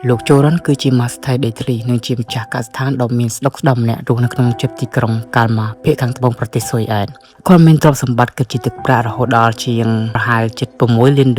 លោកโจរ៉ាន់គឺជាម៉ាស្ថៃដេត្រីនិងជាម្ចាស់កសិដ្ឋានដ៏មានស្ដុកស្ដម្នាក់រស់នៅក្នុងចិត្តទីក្រុងកាល់ម៉ាភាគខាងត្បូងប្រទេសស៊ុយអែតគាត់មានទ្រព្យសម្បត្តិគឺជាទឹកប្រាក់រហូតដល់ជាងប្រហែល$6 លាន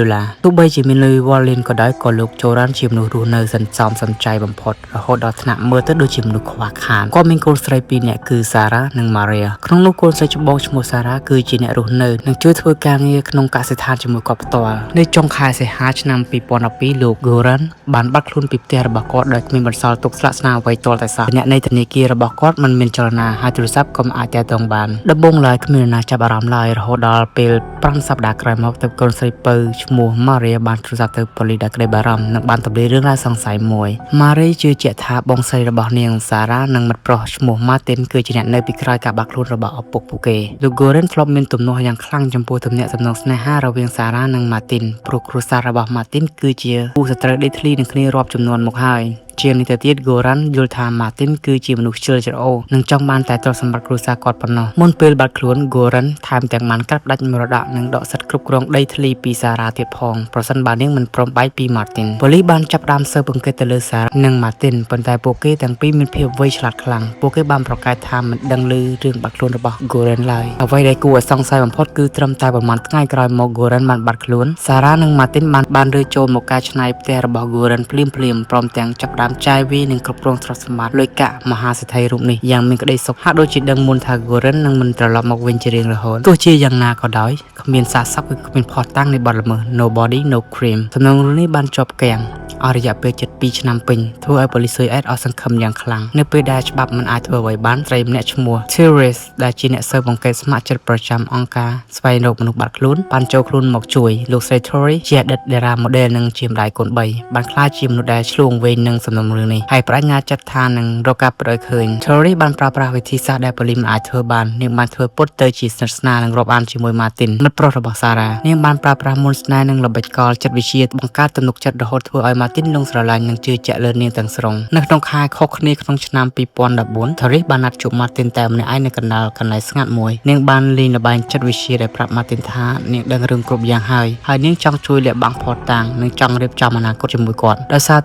ទោះបីជាមានលុយវ៉ាលានក៏ដោយក៏លោកโจរ៉ាន់ជាមនុស្សរស់នៅសន្សំសំចៃបំផុតរហូតដល់ថ្នាក់មើលទៅដូចជាមនុស្សខ្វះខាតគាត់មានកូនស្រី2នាក់គឺសារ៉ានិងម៉ារីយ៉ាក្នុងនោះកូនស្រីច្បងឈ្មោះសារ៉ាគឺជាអ្នករស់នៅនិងជួយធ្វើការងារក្នុងកសិដ្ឋានជាមួយគាត់ផ្ទាល់នៅចុងខែសីហាឆ្នាំ2012លោក Goran បានបាត់ខ្លួនពីផ្ទះរបស់គាត់ដោយគ្មានបន្សល់ទុកស្លាកស្នាមអ្វីទាល់តែសោះអ្នកនៃធនាគាររបស់គាត់មិនមានចលនាហើយទូរស័ព្ទក៏មិនអាចទាក់ទងបានដំបូងឡើយគ្មាននរណាចាប់អារម្មណ៍ឡើយរហូតដល់ពេល5សប្តាហ៍ក្រោយមកទើបកូនស្រីពៅឈ្មោះ Maria បានទូរស័ព្ទទៅប៉ូលីសដែលក្តីបារម្ភនិងបានទម្លាយរឿងរ៉ាវសង្ស័យមួយ Maria ជឿជាក់ថាបងស្រីរបស់នាង Sarah និងមិត្តប្រុសឈ្មោះ Martin គឺជាអ្នកនៅពីក្រោយការបាត់ខ្លួនរបស់ឪពុកពួកគេលោក Goran ធ្លាប់មានទំនាស់យ៉ាងខ្លាំងចំពោះទំនាក់ទំនងស្នេហារវាង Sarah និង Martin ព្រោះគ្រួសាររបស់ Martin គឺជាគូសត្រូវដេកធ្លីនឹងគ្នារាប់ចំនួនមកហើយជាងនេះទៅទៀត Goran យល់ថា Martin គឺជាមនុស្សជ្រុលច្រអូសនិងចង់បានតែទ្រព្យសម្បត្តិគ្រួសារគាត់ប៉ុណ្ណោះមុនពេលបាត់ខ្លួន Goran ថែមទាំងបានកាត់ផ្តាច់មរតកនិងដកសិទ្ធិគ្រប់គ្រងដីធ្លីពី Sarah ទៀតផងប្រសិនបើនាងមិនព្រមបែកពី Martin ប៉ូលីសបានចាប់ផ្ដើមស៊ើបអង្កេតទៅលើ Sarah និង Martin ប៉ុន្តែពួកគេទាំងពីរមានភាពវៃឆ្លាតខ្លាំងពួកគេបានប្រកែកថាមិនដឹងឮរឿងបាត់ខ្លួនរបស់ Goran ឡើយអ្វីដែលគួរឲ្យសង្ស័យបំផុតគឺត្រឹមតែប្រហែលថ្ងៃក្រោយមក Goran បានបាត់ខ្លួន Sarah និង Martin បានរើចូលមកកែច្នៃផ្ទះរបស់ Goran ភ្លាមៗព្រមទាំងចាប់ផ្ដើមចាយវាយនិងគ្រប់គ្រងទ្រព្យសម្បត្តិលុយកាក់មហាសេដ្ឋីរូបនេះយ៉ាងមានក្តីសុខហាក់ដូចជាដឹងមុនថា Goran នឹងមិនត្រឡប់មកវិញជារៀងរហូតទោះជាយ៉ាងណាក៏ដោយគ្មានសារស័ព្ទគឺគ្មានភស្តុតាងនៃបទល្មើស Nobody No Crime សំណុំរឿងនេះបានជាប់គាំងអស់រយៈពេល2ឆ្នាំពេញធ្វើឲ្យប៉ូលីសស៊ុយអែតអស់សង្ឃឹមយ៉ាងខ្លាំងនៅពេលដែលច្បាប់មិនអាចធ្វើអ្វីបានស្រីម្នាក់ឈ្មោះ Therese ដែលជាអ្នកស៊ើបអង្កេតស្ម័គ្រចិត្តប្រចាំអង្គការស្វែងរកមនុស្សបាត់ខ្លួនបានចូលខ្លួនមកជួយលោកស្រី Therese ជាអតីតតារា model និងជាម្ដាយកូន3បានក្លាយជាមនុស្សដែលឆ្លងវែងនឹងសំណុំរឿងនេះហើយបញ្ញាចិត្តថានឹងរកការពិតឲ្យឃើញ Therese បានប្រើប្រាស់វិធីសាស្ត្រដែលប៉ូលីសមិនអាចធ្វើបាននាងបានធ្វើពុតទៅជាស្និទ្ធស្នាលនិងរាប់អានជាមួយ Martin មិត្តប្រុសរបស់ Sarah នាងបានប្រើប្រាស់មន្តស្នេហ៍និងល្បិចកលចិត្តវិទ្យាបង្កើតទំនុកចិត្តរហូតធ្វើឲ្យ Martin លងស្រឡាញ់និងជឿជាក់លើនាងទាំងស្រុងនៅក្នុងខែខុសគ្នាក្នុងឆ្នាំ2014 Therese បានណាត់ជួប Martin តែម្នាក់ឯងនៅកណ្ដាលកន្លែងស្ងាត់មួយនាងបានលេងល្បែងចិត្តវិទ្យាដែលប្រាប់ Martin ថានាងដឹងរឿងគ្រប់យ៉ាងហើយនាងចង់ជួយលាក់បាំងភស្តុតាងនិងចង់រៀបចំអនាគតជាមួយគាត់ដោយសារ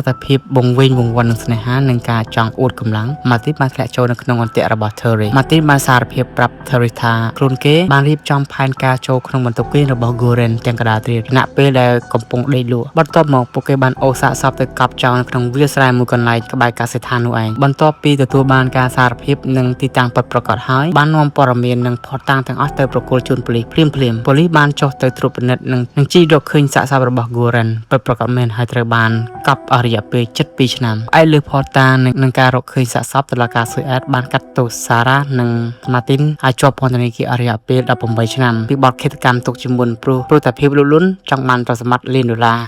តែភាពវង្វេងវង្វាន់នឹងស្នេហានិងការចង់អួតកម្លាំង Martin បានធ្លាក់ចូលនៅក្នុងអន្ទាក់របស់ Therese Martin បានសារភាពប្រាប់ Therese ថាខ្លួនគេបានរៀបចំផែនការចូលក្នុងបន្ទប់គេងរបស់ Goran ទាំងកណ្ដាលត្រៀមខណៈពេលដែលកំពុងដេកលក់បន្ទាប់មកពួកគេបានអូសសាកសពទៅកប់ចោលនៅក្នុងវាលស្រែមួយកន្លែងក្បែរកសិដ្ឋាននោះឯងបន្ទាប់ពីទទួលបានការសារភាពនិងទីតាំងពិតប្រាកដហើយបាននាំព័ត៌មាននិងភស្តុតាងទាំងអស់ទៅប្រគល់ជូនប៉ូលីសភ្លាមប៉ូលីសបានចុះទៅត្រួតពិនិត្យនិងជីករកឃើញសាកសពរបស់ Goran ពិតប្រាកដមែនហើយត្រូវបានកប់អស់រយៈពេល2ឆ្នាំឯលើភស្តុតាងនិងការរកឃើញសាកសពតុលាការស៊ុយអែតបានកាត់ទោស Sarah និង Martin ឲ្យជាប់ពន្ធនាគារអស់រយៈពេល18ឆ្នាំពីបទឃាតកម្មទុកជាមុនព្រោះតែភាពលូនចង់បានទ្រព្យសម្បត្តិលានដុល្លារ